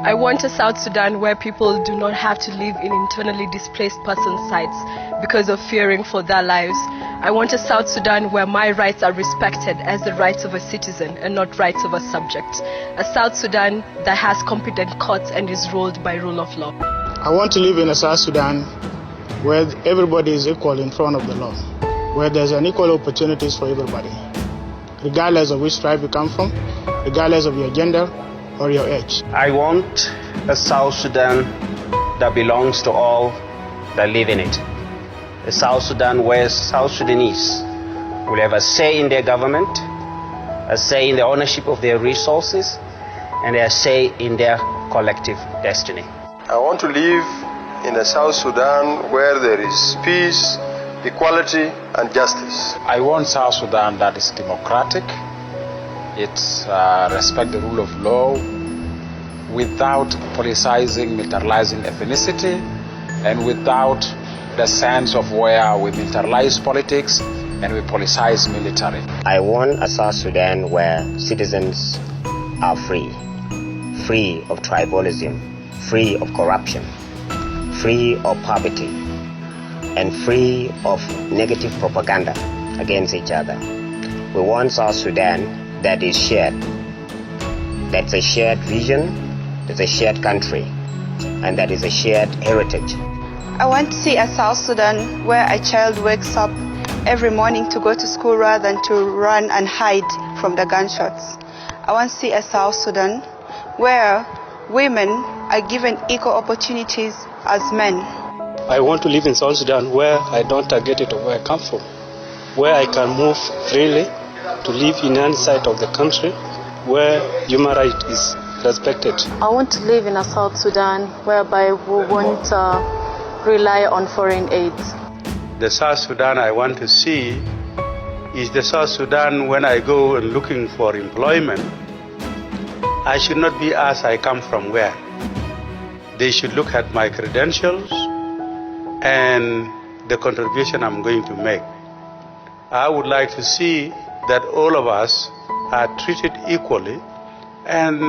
I want a South Sudan where people do not have to live in internally displaced person sites because of fearing for their lives. I want a South Sudan where my rights are respected as the rights of a citizen and not rights of a subject. A South Sudan that has competent courts and is ruled by rule of law. I want to live in a South Sudan where everybody is equal in front of the law, where there's an equal opportunities for everybody, regardless of which tribe you come from, regardless of your gender or your age. I want a South Sudan that belongs to all that live in it. A South Sudan where South Sudanese will have a say in their government, a say in the ownership of their resources, and a say in their collective destiny. I want to live in a South Sudan where there is peace, equality, and justice. I want South Sudan that is democratic. It respects the rule of law without politicizing, militarizing ethnicity, and without the sense of where we militarize politics and we politicize military. I want a South Sudan where citizens are free of tribalism, free of corruption, free of poverty, and free of negative propaganda against each other. We want South Sudan that is shared. That's a shared vision, that's a shared country, and that is a shared heritage. I want to see a South Sudan where a child wakes up every morning to go to school rather than to run and hide from the gunshots. I want to see a South Sudan where women are given equal opportunities as men. I want to live in South Sudan where I don't target it of where I come from, where I can move freely to live in any side of the country where human rights is respected. I want to live in a South Sudan whereby we won't rely on foreign aid. The South Sudan I want to see is the South Sudan when I go and looking for employment, I should not be asked I come from where. They should look at my credentials and the contribution I'm going to make. I would like to see that all of us are treated equally and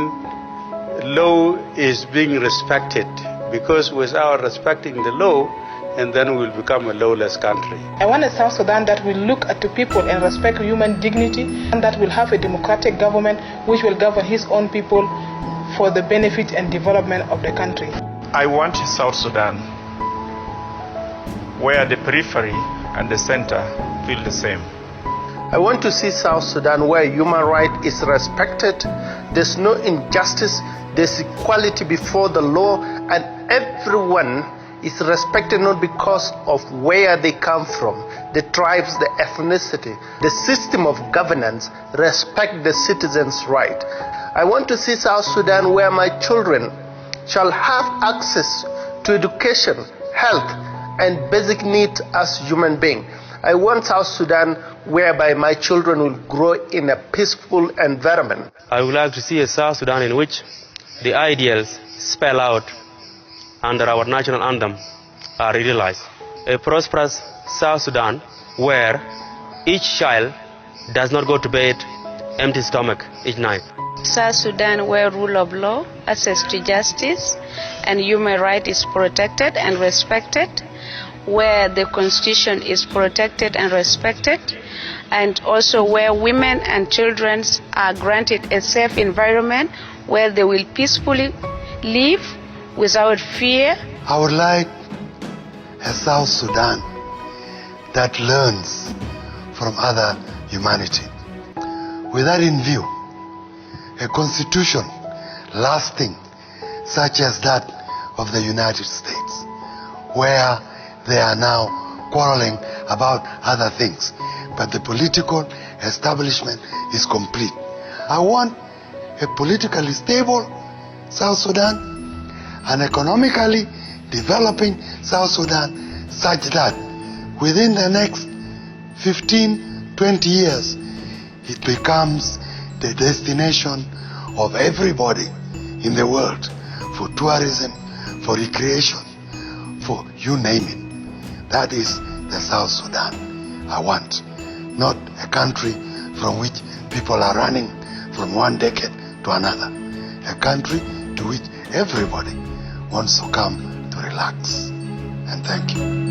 law is being respected, because without respecting the law, and then we'll become a lawless country. I want a South Sudan that will look at the people and respect human dignity, and that will have a democratic government which will govern his own people for the benefit and development of the country. I want South Sudan where the periphery and the center feel the same. I want to see South Sudan where human right is respected, there's no injustice, there's equality before the law, and everyone is respected not because of where they come from, the tribes, the ethnicity. The system of governance respect the citizens' right. I want to see South Sudan where my children shall have access to education, health, and basic needs as human beings. I want South Sudan whereby my children will grow in a peaceful environment. I would like to see a South Sudan in which the ideals spelled out under our national anthem are realized. A prosperous South Sudan where each child does not go to bed empty stomach each night. South Sudan where rule of law, access to justice, and human rights is protected and respected, where the constitution is protected and respected, and also where women and children are granted a safe environment where they will peacefully live without fear. I would like a South Sudan that learns from other humanity. With that in view, a constitution lasting such as that of the United States, where they are now quarreling about other things, but the political establishment is complete. I want a politically stable South Sudan, an economically developing South Sudan, such that within the next 15-20 years it becomes the destination of everybody in the world for tourism, for recreation, for you name it. That is the South Sudan I want, not a country from which people are running from one decade to another, a country to which everybody wants to come to relax. And thank you.